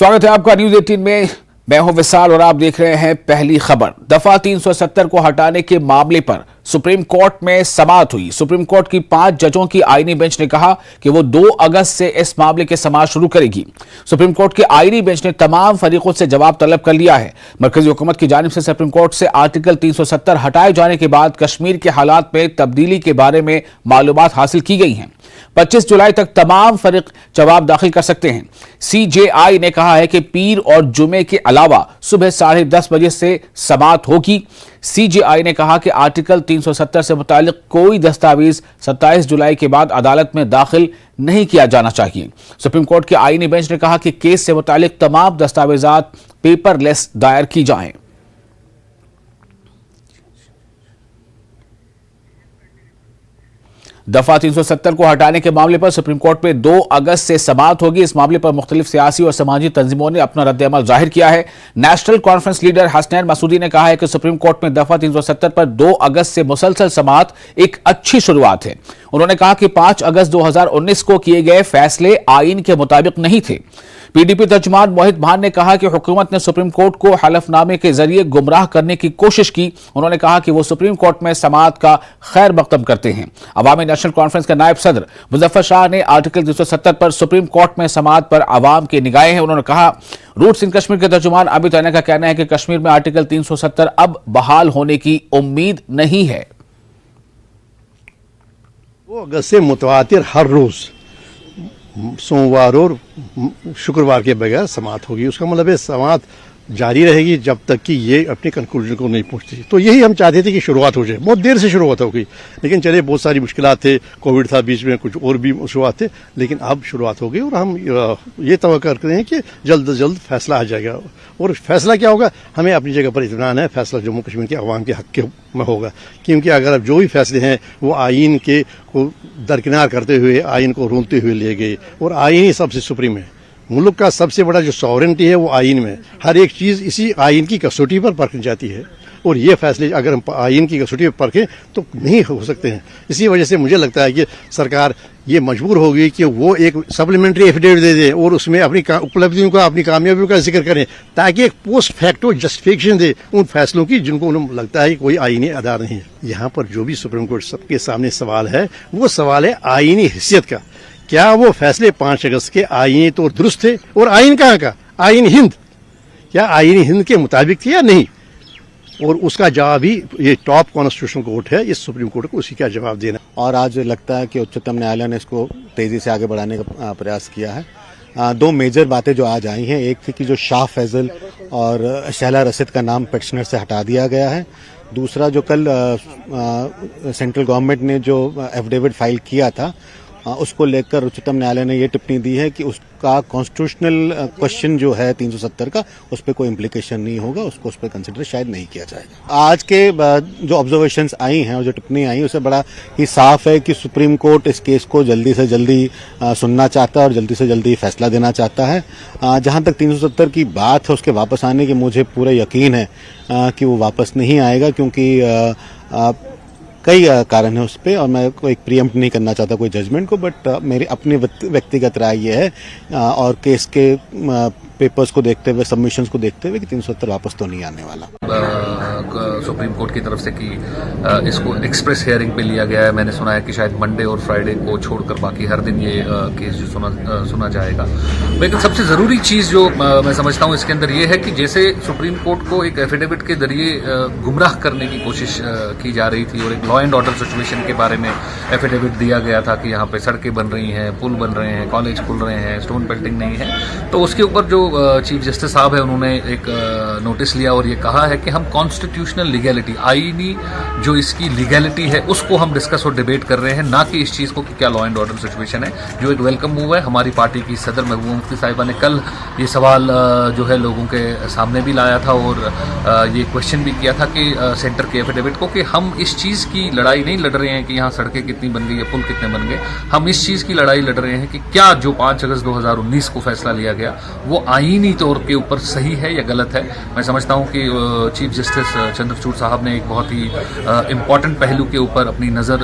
स्वागत है आपका न्यूज 18 में। मैं हूं विशाल और आप देख रहे हैं पहली खबर। दफा 370 को हटाने के मामले पर सुप्रीम कोर्ट में समाअत हुई। सुप्रीम कोर्ट की 5 जजों की आईनी बेंच ने कहा कि वो 2 अगस्त से इस मामले की समाअत शुरू करेगी। सुप्रीम कोर्ट के आईनी बेंच ने तमाम फरीकों से जवाब तलब कर लिया है। मरकजी हुकूमत की जानिब से सुप्रीम कोर्ट से आर्टिकल 370 हटाए जाने के बाद कश्मीर के हालात में तब्दीली के बारे में मालूमात हासिल की गई हैं। 25 जुलाई तक तमाम फरीक जवाब दाखिल कर सकते हैं। सीजेआई ने कहा है कि पीर और जुमे के अलावा सुबह 10:30 बजे से समाअत होगी। सीजेआई ने कहा कि आर्टिकल 370 से मुतालिक कोई दस्तावेज 27 जुलाई के बाद अदालत में दाखिल नहीं किया जाना चाहिए। सुप्रीम कोर्ट के आईनी बेंच ने कहा कि केस से मुतालिक तमाम दस्तावेजात पेपरलेस दायर की जाएं। दफा 370 को हटाने के मामले पर सुप्रीम कोर्ट में 2 अगस्त से समाअत होगी। इस मामले पर मुख्तलिफ सियासी और समाजी तंजीमों ने अपना रद्द-ए-अमल जाहिर किया है। National conference leader Hasnain Masoodi ने कहा है कि सुप्रीम कोर्ट में दफा 370 पर 2 अगस्त से मुसलसल समाअत एक अच्छी शुरुआत है। उन्होंने कहा कि 5 अगस्त 2019 को किए गए फैसले आईन के मुताबिक नहीं थे। पीडीपी तर्जुमान मोहित भान ने कहा कि हुकूमत ने सुप्रीम कोर्ट को हलफनामे के जरिए गुमराह करने की कोशिश की। उन्होंने कहा कि वो सुप्रीम कोर्ट में समाअत का खैर मकदम करते हैं। अवामी नेशनल कॉन्फ्रेंस के नायब सदर मुजफ्फर शाह ने आर्टिकल 370 पर सुप्रीम कोर्ट में समाअत पर आवाम की निगाहें हैं। उन्होंने कहा रूट्स इन कश्मीर के तर्जुमान अबिद अना का कहना है कि कश्मीर में आर्टिकल 370 अब बहाल होने की उम्मीद नहीं है। 2 अगस्त से मुतवातिर हर रोज सोमवार और शुक्रवार के बगैर समाअत होगी। उसका मतलब है समाअत जारी रहेगी जब तक कि ये अपने कंक्लूजन को नहीं पहुंचती। तो यही हम चाहते थे कि शुरुआत हो जाए। बहुत देर से शुरुआत हो गई, लेकिन चले बहुत सारी मुश्किलात थे, कोविड था बीच में, कुछ और भी शुरुआत थे, लेकिन अब शुरुआत हो गई और हम ये तवक्को कर रहे हैं कि जल्द से जल्द फैसला आ जाएगा। और फैसला क्या होगा, हमें अपनी जगह पर इत्मीनान है, फैसला जम्मू कश्मीर के अवाम के हक में होगा। क्योंकि अगर अब जो भी फैसले हैं वो आइन के को दरकिनार करते हुए, आइन को रोंदते हुए लिए गए, और आइन ही सबसे सुप्रीम है। मुल्क का सबसे बड़ा जो सॉवरेनिटी है वो आइन में। हर एक चीज़ इसी आइन की कसौटी पर परखी जाती है, और ये फैसले अगर हम आइन की कसौटी पर परखें तो नहीं हो सकते हैं। इसी वजह से मुझे लगता है कि सरकार ये मजबूर हो गई कि वो एक सप्लीमेंट्री एफिडेविट दे दें और उसमें अपनी उपलब्धियों का, अपनी कामयाबियों का जिक्र करें, ताकि एक पोस्ट फैक्टो जस्टिफिकेशन दे उन फैसलों की जिनको उन्हें लगता है कि कोई आईनी आधार नहीं है। यहाँ पर जो भी सुप्रीम कोर्ट सबके सामने सवाल है वो सवाल है आईनी हैसियत का। क्या वो फैसले 5 अगस्त के आईनी तो दुरुस्त थे, और आइन कहाँ का, आइन हिंद, क्या आइन हिंद के मुताबिक थे या नहीं? और उसका जवाब ही ये टॉप कॉन्स्टिट्यूशनल कोर्ट है, इस सुप्रीम कोर्ट को उसी का जवाब देना। और आज लगता है कि उच्चतम न्यायालय ने इसको तेजी से आगे बढ़ाने का प्रयास किया है। 2 मेजर बातें जो आज आई हैं, एक थी कि जो शाह फैजल और शहला रशीद का नाम पेटिशनर से हटा दिया गया है। दूसरा, जो कल सेंट्रल गवर्नमेंट ने जो एफिडेविट फाइल किया था उसको लेकर उच्चतम न्यायालय ने ये टिप्पणी दी है कि उसका कॉन्स्टिट्यूशनल क्वेश्चन जो है 370 का, उस पर कोई इम्प्लीकेशन नहीं होगा, उसको उस पर कंसिडर शायद नहीं किया जाएगा। आज के जो ऑब्जर्वेशंस आई हैं और जो टिप्पणी आई, उससे बड़ा ही साफ है कि सुप्रीम कोर्ट इस केस को जल्दी से जल्दी सुनना चाहता है और जल्दी से जल्दी फैसला देना चाहता है। जहां तक 370 की बात है उसके वापस आने की, मुझे पूरा यकीन है कि वो वापस नहीं आएगा, क्योंकि कई कारण है उस पर, और मैं कोई प्रीएम्प्ट नहीं करना चाहता कोई जजमेंट को, बट मेरी अपनी व्यक्तिगत राय ये है और केस के पेपर्स को देखते हुए, सबमिशंस को देखते हुए, कि 370 वापस तो नहीं आने वाला। सुप्रीम कोर्ट की तरफ से कि इसको एक्सप्रेस हियरिंग पे लिया गया है। मैंने सुना है कि शायद मंडे और फ्राइडे को छोड़कर बाकी हर दिन ये केस जो सुना जाएगा। लेकिन सबसे ज़रूरी चीज़ जो मैं समझता हूँ इसके अंदर ये है कि जैसे सुप्रीम कोर्ट को एक एफिडेविट के जरिए गुमराह करने की कोशिश की जा रही थी, और एक लॉ एंड ऑर्डर सिचुएशन के बारे में एफिडेविट दिया गया था कि यहाँ पे सड़कें बन रही हैं, पुल बन रहे हैं, कॉलेज खुल रहे हैं, स्टोन पेल्टिंग नहीं है, तो उसके ऊपर जो चीफ जस्टिस साहब है उन्होंने एक नोटिस लिया और ये कहा है कि हम कॉन्स्टिट्यूशनल लीगैलिटी, आईनी जो इसकी लीगैलिटी है उसको हम डिस्कस और डिबेट कर रहे हैं, ना कि इस चीज़ को कि क्या लॉ एंड ऑर्डर सिचुएशन है, जो एक वेलकम मूव है। हमारी पार्टी की सदर महबूबा मुफ्ती साहिबा ने कल ये सवाल जो है लोगों के सामने भी लाया था और ये क्वेश्चन भी किया था कि सेंटर के एफिडेविट को, कि हम इस चीज़ की लड़ाई नहीं लड़ रहे हैं कि यहाँ सड़कें कितनी बन गई या पुल कितने बन गए, हम इस चीज़ की लड़ाई लड़ रहे हैं कि क्या जो 5 अगस्त 2019 को फैसला लिया गया वो आईनी तौर के ऊपर सही है या गलत है। मैं समझता हूं कि चीफ जस्टिस चंद्रचूड़ साहब ने एक बहुत ही इम्पॉर्टेंट पहलू के ऊपर अपनी नज़र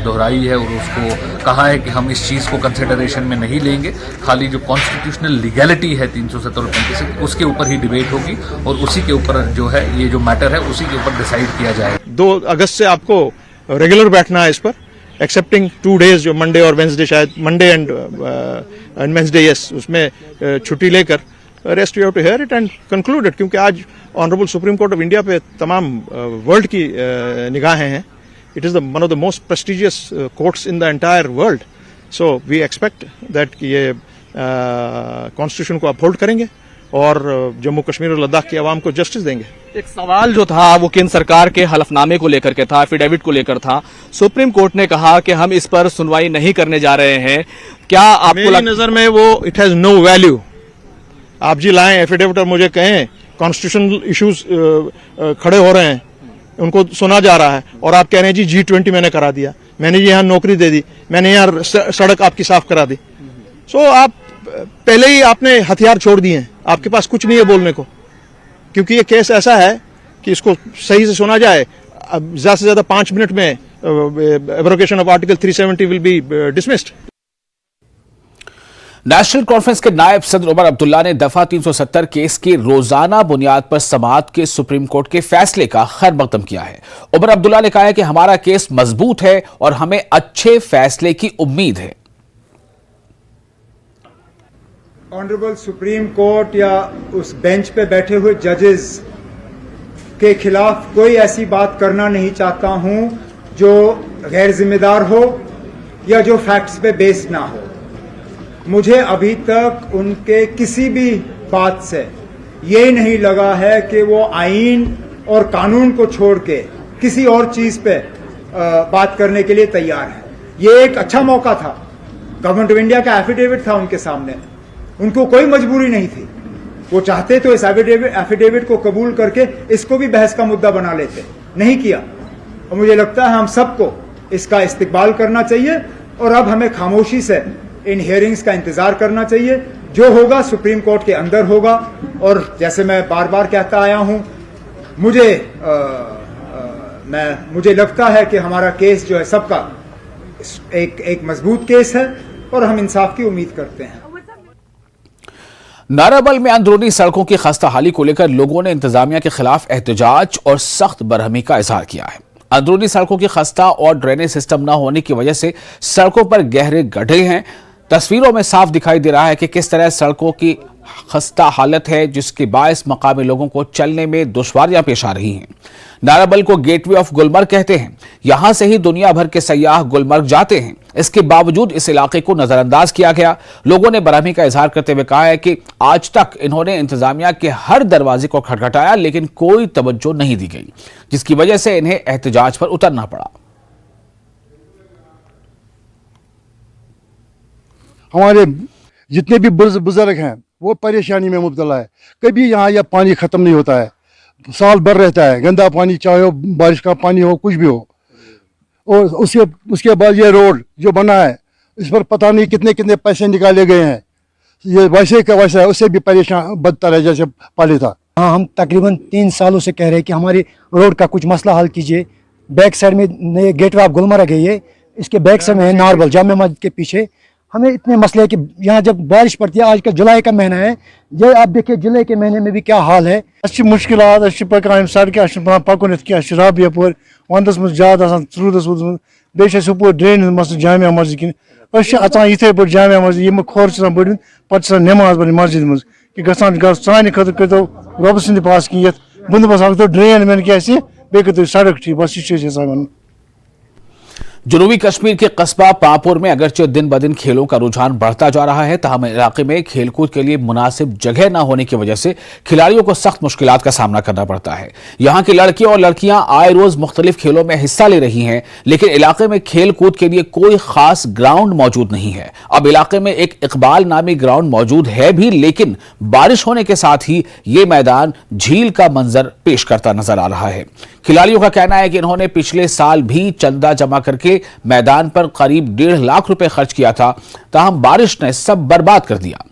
दोहराई है और उसको कहा है कि हम इस चीज़ को कंसिडरेशन में नहीं लेंगे, खाली जो कॉन्स्टिट्यूशनल लीगैलिटी है 370 और 35 उसके ऊपर ही डिबेट होगी और उसी के ऊपर जो है ये जो मैटर है उसी के ऊपर डिसाइड किया जाएगा। 2 अगस्त से आपको रेगुलर बैठना है इस पर, एक्सेप्टिंग 2 डेज जो मंडे और वेंसडे, शायद मंडे एंड वेंसडे, यस, उसमें छुट्टी लेकर rest you have to hear it and conclude it, क्योंकि आज honourable supreme court of India पे तमाम वर्ल्ड की निगाहें हैं। It is one of the most prestigious courts in the entire world, so we expect that कि ये constitution को अपहोल्ड करेंगे और जम्मू कश्मीर और लद्दाख की आवाम को जस्टिस देंगे। एक सवाल जो था वो केंद्र सरकार के हलफनामे को लेकर के था, एफिडेविट को लेकर था। सुप्रीम कोर्ट ने कहा कि हम इस पर सुनवाई नहीं करने जा रहे हैं। क्या आपको मेरी नजर में वो इट हैज नो वैल्यू। आप जी लाएं एफिडेविट और मुझे कहें कॉन्स्टिट्यूशनल इश्यूज खड़े हो रहे हैं, उनको सुना जा रहा है, और आप कह रहे हैं जी G20 मैंने करा दिया, मैंने यहाँ नौकरी दे दी, मैंने यहाँ सड़क आपकी साफ करा दी। सो आप पहले ही आपने हथियार छोड़ दिए हैं, आपके पास कुछ नहीं है बोलने को, क्योंकि ये केस ऐसा है कि इसको सही से सुना जाए, ज्यादा से ज्यादा 5 मिनट में abrogation of article 370 will be dismissed. National conference के नायब सदर उमर अब्दुल्ला ने दफा 370 केस की रोजाना बुनियाद पर समाअत के सुप्रीम कोर्ट के फैसले का खैर मकदम किया है। उमर अब्दुल्ला ने कहा है कि हमारा केस मजबूत है और हमें अच्छे फैसले की उम्मीद है। ऑनरेबल सुप्रीम कोर्ट या उस बेंच पे बैठे हुए जजेस के खिलाफ कोई ऐसी बात करना नहीं चाहता हूं जो गैर जिम्मेदार हो या जो फैक्ट्स पे बेस्ड ना हो। मुझे अभी तक उनके किसी भी बात से ये नहीं लगा है कि वो आईन और कानून को छोड़ के किसी और चीज पे बात करने के लिए तैयार है। ये एक अच्छा मौका था, गवर्नमेंट ऑफ इंडिया का एफिडेविट था उनके सामने, उनको कोई मजबूरी नहीं थी, वो चाहते तो इस एफिडेविट को कबूल करके इसको भी बहस का मुद्दा बना लेते, नहीं किया। और मुझे लगता है हम सबको इसका इस्तेकबाल करना चाहिए और अब हमें खामोशी से इन हियरिंग्स का इंतजार करना चाहिए। जो होगा सुप्रीम कोर्ट के अंदर होगा, और जैसे मैं बार बार कहता आया हूं, मुझे लगता है कि हमारा केस जो है सबका एक मजबूत केस है और हम इंसाफ की उम्मीद करते हैं। नाराबल में अंदरूनी सड़कों की खस्ताहाली को लेकर लोगों ने इंतजामिया के खिलाफ एहतजाज और सख्त बरहमी का इजहार किया है। अंदरूनी सड़कों की खस्ता और ड्रेनेज सिस्टम न होने की वजह से सड़कों पर गहरे गड्ढे हैं। तस्वीरों में साफ दिखाई दे रहा है कि किस तरह सड़कों की खस्ता हालत है, जिसके बायस मकामी लोगों को चलने में दुश्वारियां पेश आ रही हैं। नाराबल को गेटवे ऑफ गुलमर्ग कहते हैं। यहां से ही दुनिया भर के सयाह गुलमर्ग जाते हैं। इसके बावजूद इस इलाके को नजरअंदाज किया गया। लोगों ने बरहमी का इजहार करते हुए कहा है कि आज तक इन्होंने इंतजामिया के हर दरवाजे को खटखटाया लेकिन कोई तवज्जो नहीं दी गई, जिसकी वजह से इन्हें एहतजाज पर उतरना पड़ा। हमारे जितने भी बुजुर्ग हैं वो परेशानी में मुब्तला है। कभी यहाँ यह पानी ख़त्म नहीं होता है, साल भर रहता है, गंदा पानी, चाहे हो बारिश का पानी हो, कुछ भी हो। और उसके बाद ये रोड जो बना है, इस पर पता नहीं कितने कितने पैसे निकाले गए हैं। ये वैसे का वैसा है, उससे भी परेशान बदतर है जैसे पहले था। हाँ, हम तकरीबन 3 सालों से कह रहे हैं कि हमारी रोड का कुछ मसला हल कीजिए। बैक साइड में नए गेटवे ऑफ गुलमर्ग है, ये इसके बैक साइड में है नारबल जामा मस्जिद के पीछे। हमें इतने मसले हैं कि यहाँ जब बारिश पड़ती है, आजकल जुलाई का महीना है, ये आप देखिए जुलाई के महीने में भी क्या हाल है। अच्छी मुश्किलात पकान सड़कें पकुन शराब यपर वंदस मज ज्यादा रूदस वूदस बे ड्रेन मस जामिया मस्जिद किन अचान इथे पे जामिया मस्जिद यम खोर बढ़ पे नमाज पढ़ मस्जिद मज कि गसान सान खत करो रब सद पास कि बुंद बस तो ड्रेन मैन क्या बे करो सड़क ठीक बस ये। जनूबी कश्मीर के कस्बा पापुर में अगरचे दिन ब दिन खेलों का रुझान बढ़ता जा रहा है, तहम इलाके में खेलकूद के लिए मुनासिब जगह न होने की वजह से खिलाड़ियों को सख्त मुश्किलात का सामना करना पड़ता है। यहाँ के लड़के और लड़कियां आए रोज मुख्तलिफ खेलों में हिस्सा ले रही हैं, लेकिन इलाके में खेल कूद के लिए कोई खास ग्राउंड मौजूद नहीं है। अब इलाके में एक इकबाल नामी ग्राउंड मौजूद है भी, लेकिन बारिश होने के साथ ही ये मैदान झील का मंजर पेश करता नजर आ रहा है। खिलाड़ियों का कहना है कि इन्होंने पिछले साल भी चंदा जमा करके मैदान पर करीब 1.5 लाख रुपए खर्च किया था, ताहम बारिश ने सब बर्बाद कर दिया।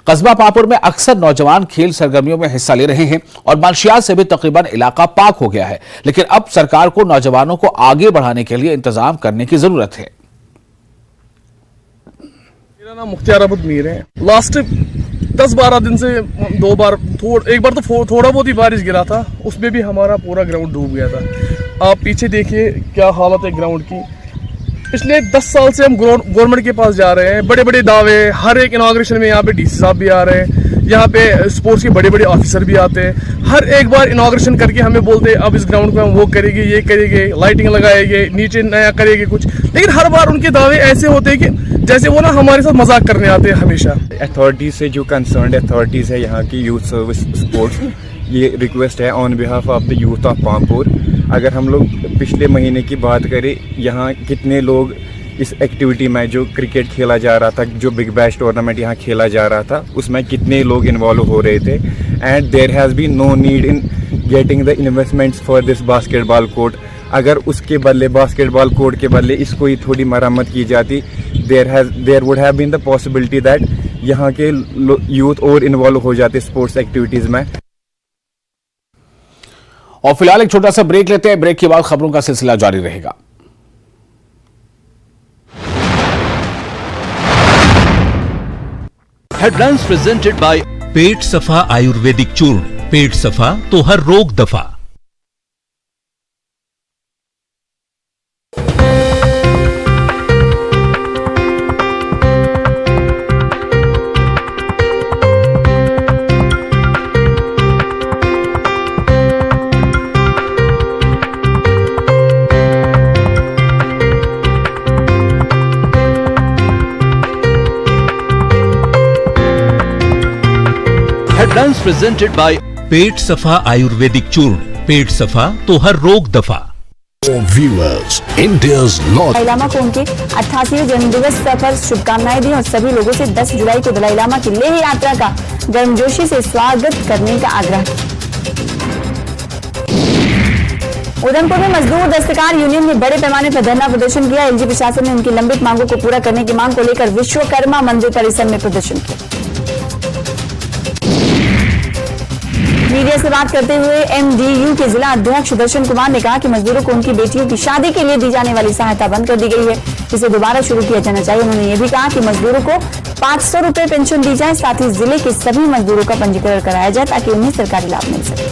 कस्बा पापुर में अक्सर नौजवान खेल सरगर्मियों में हिस्सा ले रहे हैं और मंशियात से भी तकरीबन इलाका पाक हो गया है, लेकिन अब सरकार को नौजवानों को आगे बढ़ाने के लिए इंतजाम करने की जरूरत है। मेरा नाम मुख्तियार अहमद मीर है। लास्ट 10-12 दिन से एक बार तो थोड़ा बहुत ही बारिश गिरा था, उसमें भी हमारा पूरा ग्राउंड डूब गया था। आप पीछे देखिए क्या हालत है ग्राउंड की। पिछले 10 साल से हम गवर्नमेंट के पास जा रहे हैं, बड़े बड़े दावे, हर एक इनॉग्रेशन में यहाँ पे डीसी साहब भी आ रहे हैं, यहाँ पे स्पोर्ट्स के बड़े बड़े ऑफिसर भी आते हैं। हर एक बार इनॉग्रेशन करके हमें बोलते हैं अब इस ग्राउंड पे हम वो करेंगे, ये करेंगे, लाइटिंग लगाएंगे, नीचे नया करेंगे कुछ, लेकिन हर बार उनके दावे ऐसे होते हैं कि जैसे वो ना हमारे साथ मजाक करने आते हैं हमेशा। अथॉरिटीज से जो कंसर्न्ड अथॉरिटीज है यहाँ की यूथ सर्विस स्पोर्ट्स, ये रिक्वेस्ट है on behalf of the youth of Pampore. अगर हम लोग पिछले महीने की बात करें, यहाँ कितने लोग इस एक्टिविटी में जो क्रिकेट खेला जा रहा था, जो बिग बैश टूर्नामेंट यहाँ खेला जा रहा था, उसमें कितने लोग इन्वॉल्व हो रहे थे। And there has been no need in getting the investments for this basketball court. अगर उसके बदले बास्केटबॉल कोर्ट के बदले इसको ही थोड़ी मरम्मत की जाती, there would have been the possibility that यहाँ के यूथ और इन्वॉल्व हो जाते स्पोर्ट्स एक्टिविटीज़ में। और फिलहाल एक छोटा सा ब्रेक लेते हैं, ब्रेक के बाद खबरों का सिलसिला जारी रहेगा। हेडलाइंस प्रेजेंटेड बाय पेट सफा आयुर्वेदिक चूर्ण। पेट सफा तो हर रोग दफा। हेडलाइंस प्रेजेंटेड बाय पेट सफा आयुर्वेदिक चूर्ण। पेट सफा तो हर रोग दफा। Viewers, India's lord Dalai Lama को उनके 88वें जन्मदिवस पर शुभकामनाएं दी और सभी लोगों से 10 जुलाई को दलाई लामा की लेह यात्रा का गर्मजोशी से स्वागत करने का आग्रह। उधमपुर में मजदूर दस्तकार यूनियन ने बड़े पैमाने पर धरना प्रदर्शन किया। एलजी प्रशासन ने उनकी लंबित मांगों को पूरा करने की मांग को लेकर विश्वकर्मा मंदिर परिसर में प्रदर्शन किया। मीडिया से बात करते हुए एमडीयू के जिला अध्यक्ष दर्शन कुमार ने कहा कि मजदूरों को उनकी बेटियों की शादी के लिए दी जाने वाली सहायता बंद कर दी गई है, इसे दोबारा शुरू किया जाना चाहिए। उन्होंने ये भी कहा कि मजदूरों को 500 रुपए पेंशन दी जाए, साथ ही जिले के सभी मजदूरों का पंजीकरण कराया जाए ताकि उन्हें सरकारी लाभ मिल सके।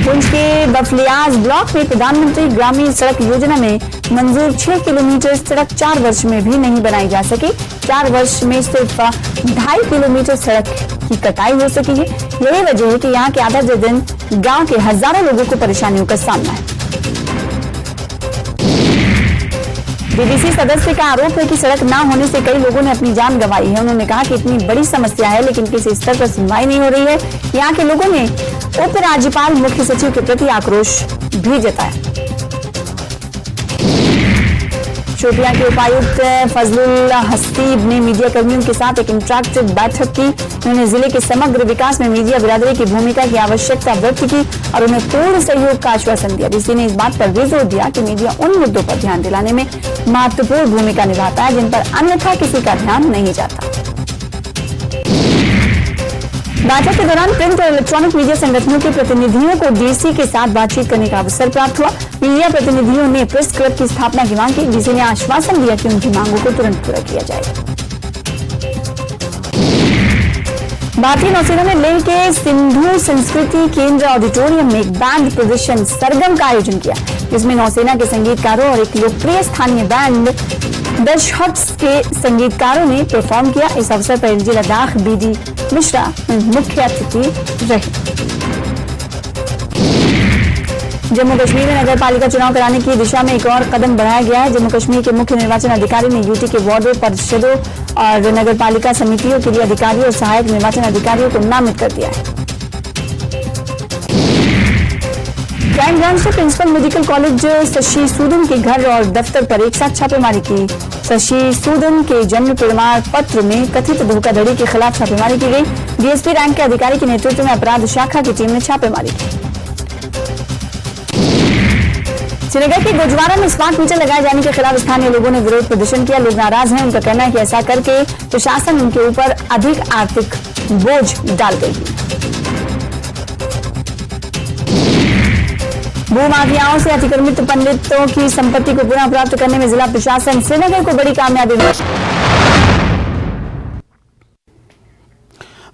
पुंछ के बफलियाज ब्लॉक में प्रधानमंत्री ग्रामीण सड़क योजना में मंजूर 6 किलोमीटर सड़क 4 वर्ष में भी नहीं बनाई जा सकी। 4 वर्ष में सिर्फ 2.5 किलोमीटर सड़क की कटाई हो सकी है। यही वजह है कि यहाँ के आधा दर्जन गांव के हजारों लोगों को परेशानियों का सामना है। बीडीसी सदस्य का आरोप है कि सड़क न होने से कई लोगों ने अपनी जान गंवाई है। उन्होंने कहा कि इतनी बड़ी समस्या है लेकिन किसी स्तर पर सुनवाई नहीं हो रही है। यहाँ के लोगों ने उपराज्यपाल मुख्य सचिव के प्रति आक्रोश भी जताया। शोपियां के उपायुक्त फजलुल हसीब ने मीडिया कर्मियों के साथ एक इंटरैक्टिव बैठक की। उन्होंने जिले के समग्र विकास में मीडिया बिरादरी की भूमिका की आवश्यकता व्यक्त की और उन्हें पूर्ण सहयोग का आश्वासन दिया। डीसी ने इस बात पर भी जोर दिया कि मीडिया उन मुद्दों पर ध्यान दिलाने में महत्वपूर्ण भूमिका निभाता है जिन पर अन्यथा किसी का ध्यान नहीं जाता। बैठक के दौरान प्रिंट और इलेक्ट्रॉनिक मीडिया संगठनों के प्रतिनिधियों को डीसी के साथ बातचीत करने का अवसर प्राप्त हुआ। मीडिया प्रतिनिधियों ने प्रेस क्लब की स्थापना की मांग की। डीसी ने आश्वासन दिया कि उनकी मांगों को तुरंत पूरा किया जाएगा। भारतीय नौसेना ने लेह के सिंधु संस्कृति केंद्र ऑडिटोरियम में एक बैंड प्रदर्शन सरगम का आयोजन किया, जिसमें नौसेना के संगीतकारों और एक लोकप्रिय स्थानीय बैंड द शॉट्स के संगीतकारों ने परफॉर्म किया। इस अवसर पर एलजी लद्दाख बीडी मिश्रा मुख्य अतिथि रहे। जम्मू कश्मीर में नगर पालिका चुनाव कराने की दिशा में एक और कदम बढ़ाया गया है। जम्मू कश्मीर के मुख्य निर्वाचन अधिकारी ने यूटी के वार्डों, परिषदों और नगर पालिका समितियों के लिए अधिकारियों और सहायक निर्वाचन अधिकारियों को नामित कर दिया है। क्राइम ब्रांच ने principal medical college Shashi Sudan के घर और दफ्तर पर एक साथ छापेमारी की। शशि सूदन के जन्म प्रमाण पत्र में कथित धोखाधड़ी के खिलाफ छापेमारी की गई। डीएसपी रैंक के अधिकारी के नेतृत्व में अपराध शाखा की टीम ने छापेमारी की। श्रीनगर के गुजवारा में स्मार्ट मीटर लगाए जाने के खिलाफ स्थानीय लोगों ने विरोध प्रदर्शन किया। लोग नाराज हैं। उनका कहना है कि ऐसा करके प्रशासन उनके ऊपर अधिक आर्थिक बोझ डाल देगी। भूमाफियाओं से अतिक्रमित पंडितों की संपत्ति को पुनः प्राप्त करने में जिला प्रशासन श्रीनगर को बड़ी कामयाबी मिली।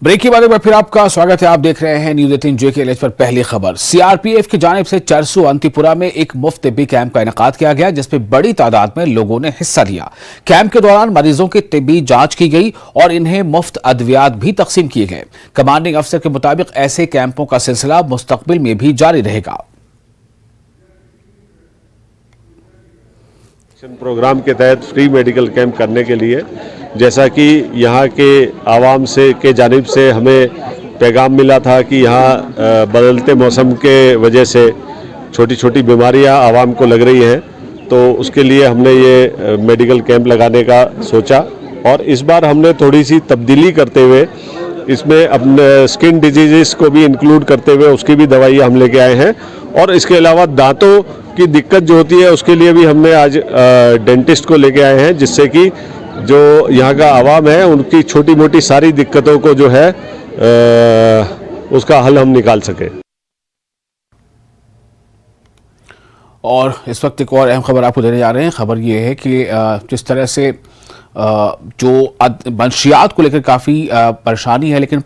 ब्रेक के बाद एक बार फिर आपका स्वागत है। आप देख रहे हैं न्यूज़ 18 JKLH पर पहली खबर। सीआरपीएफ की जानिब से चरसू अंतिपुरा में एक मुफ्त तिब्बी कैंप का इनेकाद किया गया, जिसमें बड़ी तादाद में लोगों ने हिस्सा लिया। कैंप के दौरान मरीजों की तिब्बी जांच की गई और इन्हें मुफ्त अद्वियात भी तकसीम किए गए। कमांडिंग अफसर के मुताबिक ऐसे कैंपों का सिलसिला मुस्तकबिल में भी जारी रहेगा। प्रोग्राम के तहत फ्री मेडिकल कैंप करने के लिए, जैसा कि यहाँ के आवाम से के जानिब से हमें पैगाम मिला था कि यहाँ बदलते मौसम के वजह से छोटी छोटी बीमारियाँ आवाम को लग रही हैं, तो उसके लिए हमने ये मेडिकल कैंप लगाने का सोचा। और इस बार हमने थोड़ी सी तब्दीली करते हुए इसमें अपने स्किन डिजीज़ को भी इंक्लूड करते हुए उसकी भी दवाइयाँ हम लेके आए हैं। और इसके अलावा दांतों की दिक्कत जो होती है उसके लिए भी हमने आज डेंटिस्ट को लेके आए हैं, जिससे कि जो यहाँ का आवाम है उनकी छोटी मोटी सारी दिक्कतों को जो है उसका हल हम निकाल सकें। और इस वक्त एक और अहम खबर आपको देने जा रहे हैं। खबर ये है कि जिस तरह से जो मंशियात को लेकर काफ़ी परेशानी है, लेकिन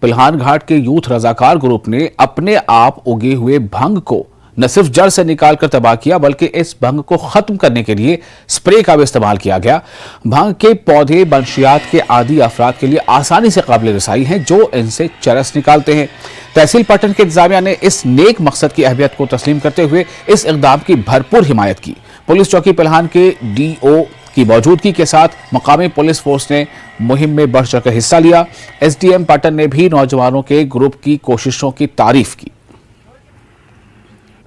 पिलहान घाट के यूथ रजाकार ग्रुप ने अपने आप उगे हुए भंग को न सिर्फ जड़ से निकालकर तबाह किया, बल्कि इस भंग को खत्म करने के लिए स्प्रे का भी इस्तेमाल किया गया। भंग के पौधे मंशियात के आदी अफराद के लिए आसानी से काबिल रसाई हैं, जो इनसे चरस निकालते हैं। तहसील पट्टन के इंतजामिया ने इस नेक मकसद की अहमियत को तस्लीम करते हुए इस इक़दाम की भरपूर हिमायत की। पुलिस चौकी पिलहान के DO की मौजूदगी के साथ मकामी पुलिस फोर्स ने मुहिम में बढ़ चढ़कर हिस्सा लिया। SDM पट्टन ने भी नौजवानों के ग्रुप की कोशिशों की तारीफ की।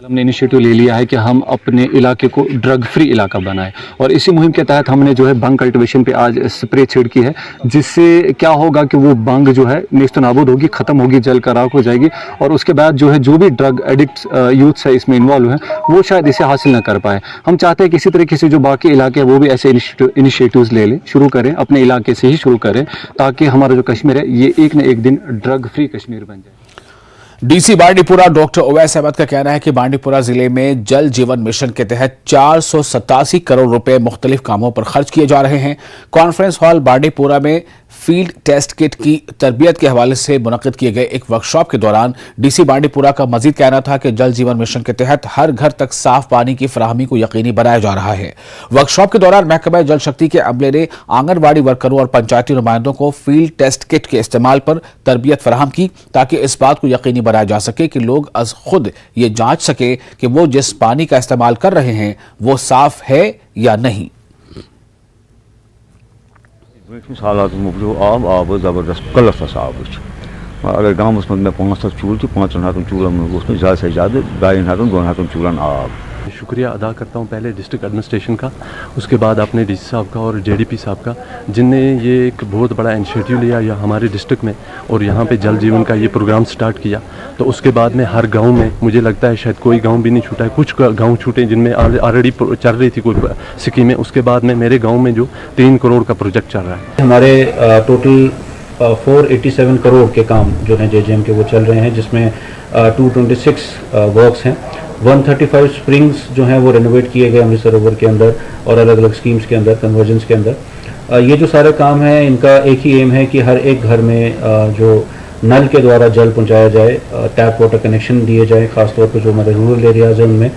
हमने इनिशिएटिव ले लिया है कि हम अपने इलाके को ड्रग फ्री इलाका बनाएं, और इसी मुहिम के तहत हमने जो है भंग कल्टीवेशन पे आज स्प्रे छिड़की है, जिससे क्या होगा कि वो भंग जो है नेस्त नाबूद होगी, खत्म होगी, जल कर राख हो जाएगी। और उसके बाद जो है जो भी ड्रग एडिक्ट यूथ्स है इसमें इन्वॉल्व हैं, वो शायद इसे हासिल ना कर पाए। हम चाहते हैं कि इसी तरीके से जो बाकी इलाके हैं वो भी ऐसे इनिशिएटिव्स ले लें, शुरू करें, अपने इलाके से ही शुरू करें, ताकि हमारा जो कश्मीर है ये एक न एक दिन ड्रग फ्री कश्मीर बन जाए। DC बांडीपुरा डॉक्टर ओवैस अहमद का कहना है कि बांडीपुरा जिले में जल जीवन मिशन के तहत 487 करोड़ रुपए मुख्तलिफ कामों पर खर्च किए जा रहे हैं। कॉन्फ्रेंस हॉल बांडीपुरा में फील्ड टेस्ट किट की तरबियत के हवाले से मुनक़िद किए गए एक वर्कशॉप के दौरान DC बांडीपुरा का मजीद कहना था कि जल जीवन मिशन के तहत हर घर तक साफ पानी की फराहमी को यकीनी बनाया जा रहा है। वर्कशॉप के दौरान महकमा जल शक्ति के अमले ने आंगनबाड़ी वर्करों और पंचायती नुमाइंदों को फील्ड टेस्ट किट के इस्तेमाल पर तरबियत फराहम की, ताकि इस बात को यकीनी बनाया जा सके कि लोग अज खुद ये जांच सके कि वो जिस पानी का इस्तेमाल कर रहे हैं वो साफ है या नहीं। हालात आब जबरदस्त कलस आब अगर गाँव में 5 चूल 5 हाथों चूलन में ज़्यादा से ज़्यादा 2 हाथों 2 हाथों चूलन आब। शुक्रिया अदा करता हूं पहले डिस्ट्रिक्ट एडमिनिस्ट्रेशन का, उसके बाद अपने DC साहब का और JDP साहब का, जिनने ये एक बहुत बड़ा इनिशिएटिव लिया या हमारे डिस्ट्रिक्ट में और यहाँ पे जल जीवन का ये प्रोग्राम स्टार्ट किया। तो उसके बाद में हर गांव में मुझे लगता है शायद कोई गांव भी नहीं छूटा है, कुछ गांव छूटे जिनमें ऑलरेडी चल रही थी कोई स्कीमें। उसके बाद में मेरे गाँव में जो 3 करोड़ का प्रोजेक्ट चल रहा है। हमारे टोटल 487 करोड़ के काम जो हैं JJM के वो चल रहे हैं, जिसमें 226 वर्क्स हैं। 135 स्प्रिंग्स जो हैं वो रेनोवेट किए गए अमृत सरोवर के अंदर और अलग अलग स्कीम्स के अंदर, कन्वर्जन्स के अंदर। ये जो सारे काम हैं इनका एक ही एम है कि हर एक घर में जो नल के द्वारा जल पहुंचाया जाए, टैप वाटर कनेक्शन दिए जाए, खासतौर पर जो हमारे रूरल एरियाज हैं उनमें।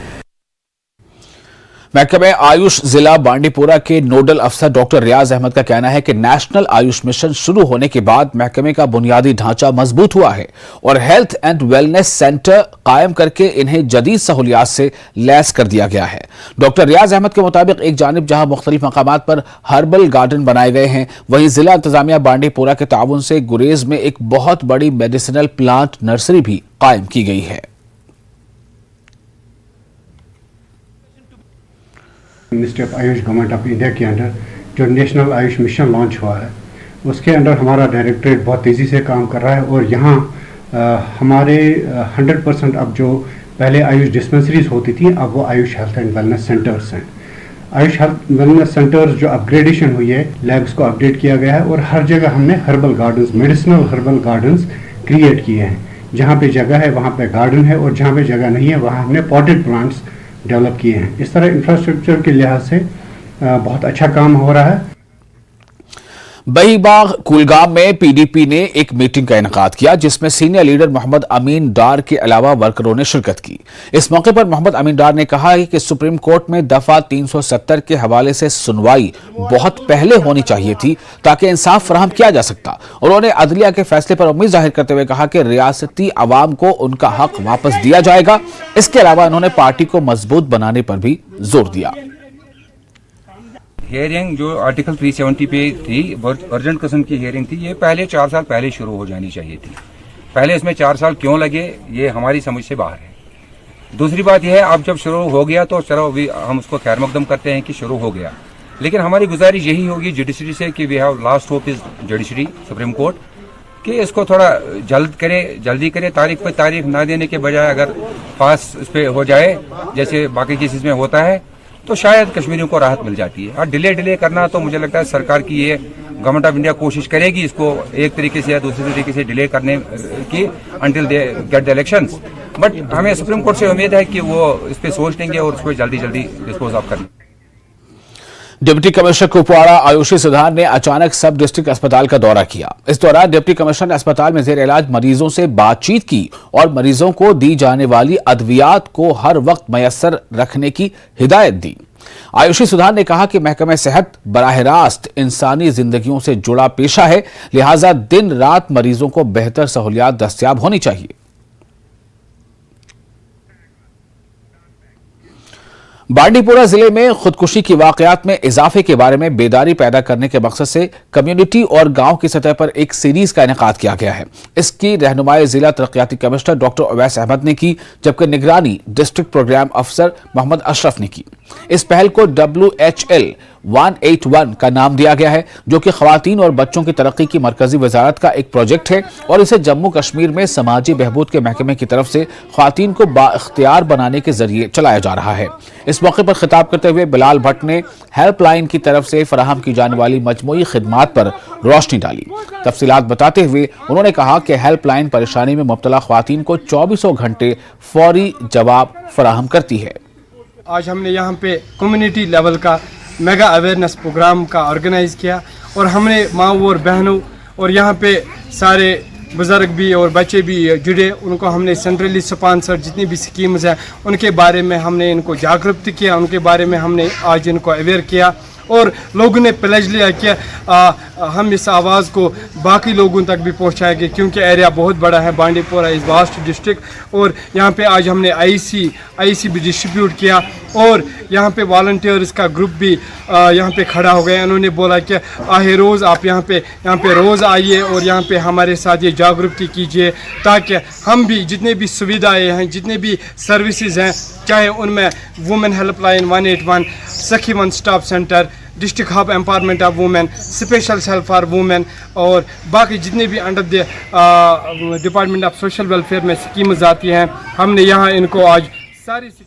महकमे आयुष जिला बांडीपुरा के नोडल अफसर डॉक्टर रियाज अहमद का कहना है कि नेशनल आयुष मिशन शुरू होने के बाद महकमे का बुनियादी ढांचा मजबूत हुआ है और हेल्थ एंड वेलनेस सेंटर कायम करके इन्हें जदीद सहूलियात से लैस कर दिया गया है। डॉक्टर रियाज अहमद के मुताबिक एक जानिब जहां मुख्तलिफ मकामात पर हर्बल गार्डन बनाए गए हैं, वहीं जिला इंतजामिया बांडीपुरा के ताउन से गुरेज में एक बहुत बड़ी मेडिसिनल प्लांट नर्सरी भी कायम की गई है। Ministry of Ayush government of India के अंडर जो नेशनल आयुष मिशन लॉन्च हुआ है, उसके अंडर हमारा डायरेक्टरेट बहुत तेज़ी से काम कर रहा है और यहाँ हमारे 100% अब जो पहले आयुष डिस्पेंसरीज होती थी, अब वो Ayush health and wellness centres हैं। आयुष हेल्थ वेलनेस सेंटर्स जो अपग्रेडेशन हुई है, लैब्स को अपडेट किया गया है और हर जगह हमने herbal gardens, medicinal herbal gardens create किए हैं। जहाँ पे जगह है वहाँ पे गार्डन है और जहाँ पे जगह नहीं है वहाँ हमने पॉटेड प्लांट्स डेवलप किए हैं। इस तरह इंफ्रास्ट्रक्चर के लिहाज से बहुत अच्छा काम हो रहा है। बहीबाग कुलगाम में पीडीपी ने एक मीटिंग का इनेकाद किया जिसमें सीनियर लीडर मोहम्मद अमीन डार के अलावा वर्करों ने शिरकत की। इस मौके पर मोहम्मद अमीन डार ने कहा है कि सुप्रीम कोर्ट में दफा 370 के हवाले से सुनवाई बहुत पहले होनी चाहिए थी ताकि इंसाफ फराहम किया जा सकता। उन्होंने अदलिया के फैसले पर उम्मीद जाहिर करते हुए कहा कि रियासती अवाम को उनका हक वापस दिया जाएगा। इसके अलावा उन्होंने पार्टी को मजबूत बनाने पर भी जोर दिया। हियरिंग जो आर्टिकल 370 पे थी, अर्जेंट किस्म की हियरिंग थी, ये पहले 4 साल पहले शुरू हो जानी चाहिए थी। पहले इसमें 4 साल क्यों लगे, ये हमारी समझ से बाहर है। दूसरी बात यह है, अब जब शुरू हो गया तो चलो अभी हम उसको खैर मकदम करते हैं कि शुरू हो गया, लेकिन हमारी गुजारिश यही होगी जुडिशरी से कि we have last hope is judiciary, supreme court, कि इसको थोड़ा जल्दी करे, तारीख पे तारीख ना देने के बजाय अगर पास इस पे हो जाए जैसे बाकी केसेस में होता है तो शायद कश्मीरियों को राहत मिल जाती है। और डिले करना तो मुझे लगता है सरकार की ये गवर्नमेंट ऑफ इंडिया कोशिश करेगी इसको एक तरीके से या दूसरे तरीके से डिले करने की until they get the elections. But हमें सुप्रीम कोर्ट से उम्मीद है कि वो इस पे सोच लेंगे और उसको जल्दी डिस्पोज ऑफ करने। डिप्टी कमिश्नर कुपवाड़ा आयुषी सिद्धार्थ ने अचानक सब डिस्ट्रिक्ट अस्पताल का दौरा किया। इस दौरान डिप्टी कमिश्नर ने अस्पताल में जेर इलाज मरीजों से बातचीत की और मरीजों को दी जाने वाली अद्वियात को हर वक्त मयसर रखने की हिदायत दी। आयुषी सुधार ने कहा कि महकमे सेहत बराह रास्त इंसानी जिंदगियों से जुड़ा पेशा है, लिहाजा दिन रात मरीजों को बेहतर सहूलियात दस्तयाब होनी चाहिए। बांडीपोरा जिले में खुदकुशी की वाकयात में इजाफे के बारे में बेदारी पैदा करने के मकसद से कम्युनिटी और गांव की सतह पर एक सीरीज का इनेकाद किया गया है। इसकी रहनुमाई जिला तरक्याती कमिश्नर डॉक्टर उवैस अहमद ने की, जबकि निगरानी डिस्ट्रिक्ट प्रोग्राम अफसर मोहम्मद अशरफ ने की। इस पहल को WHL 181 का नाम दिया गया है, जो कि खवातीन और बच्चों की तरक्की की मरकजी वजारत का एक प्रोजेक्ट है और इसे जम्मू कश्मीर में समाजी बहबूद के महकमे की तरफ से खवातीन को बाइख्तियार बनाने के जरिए चलाया जा रहा है। इस मौके पर खिताब करते हुए बिलाल भट्ट ने हेल्पलाइन की तरफ से फराहम की जाने वाली मजमूई खिदमात पर रोशनी डाली। तफसीलात बताते हुए उन्होंने कहा कि हेल्पलाइन परेशानी में मुब्तला खवातीन को 24 घंटे फौरी जवाब फराहम करती है। आज हमने यहाँ पे कम्युनिटी लेवल का मेगा अवेयरनेस प्रोग्राम का ऑर्गेनाइज किया और हमने माँ और बहनों और यहाँ पे सारे बुज़ुर्ग भी और बच्चे भी जुड़े, उनको हमने सेंट्रली स्पॉन्सर जितनी भी स्कीम्स हैं उनके बारे में हमने इनको जागरूक किया, उनके बारे में हमने आज इनको अवेयर किया और लोगों ने प्लेज लिया कि हम इस आवाज़ को बाकी लोगों तक भी पहुंचाएंगे, क्योंकि एरिया बहुत बड़ा है। बांडीपोरा इस वास्ट डिस्ट्रिक्ट और यहाँ पे आज हमने आईसी भी डिस्ट्रीब्यूट किया और यहाँ पे वॉलंटियर्स का ग्रुप भी यहाँ पे खड़ा हो गया। उन्होंने बोला कि आहे रोज़ आप यहाँ पे रोज़ आइए और यहाँ पे हमारे साथ ये जागरूकता कीजिए, ताकि हम भी जितने भी सुविधाएँ हैं, जितने भी सर्विसेज हैं, चाहे उनमें women helpline 181, Sakhi one stop centre, district hub empowerment of women, special cell for women और बाकी जितने भी under the department of social welfare में स्कीम्स आती हैं, हमने यहाँ इनको आज सारी scheme.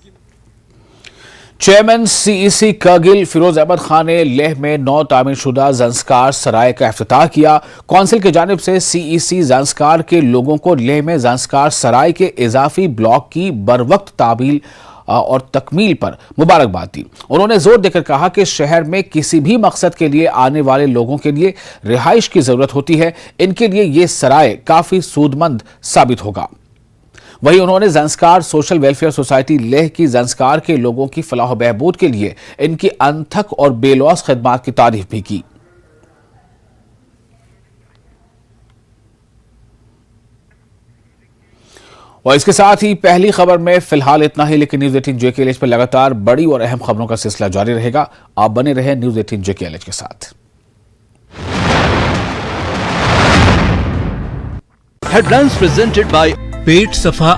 Chairman CEC Kargil Firoz Ahmed Khan ने लेह में 9 तामीरशुदा ज़ंस्कार सराय का इफ्तिताह किया। कौंसिल की जानिब से CEC ज़ंस्कार के लोगों को लेह में ज़ंस्कार सराय के इजाफी ब्लॉक की बरवक्त तामील और तकमील पर मुबारकबाद दी। उन्होंने जोर देकर कहा कि शहर में किसी भी मकसद के लिए आने वाले लोगों के लिए रिहाइश की जरूरत होती है, इनके लिए ये सराय काफी सूदमंद साबित होगा। वहीं उन्होंने Zanskar social welfare society Leh की ज़ंस्कार के लोगों की फलाह बहबूद के लिए इनकी अनथक और बेलौस खिदमात की तारीफ भी की। और इसके साथ ही पहली खबर में फिलहाल इतना ही, लेकिन न्यूज़ 18 JKLH पर लगातार बड़ी और अहम खबरों का सिलसिला जारी रहेगा। आप बने रहे न्यूज़ 18 JKLH के साथ। हेडलाइंस प्रेजेंटेड बाय पेट सफा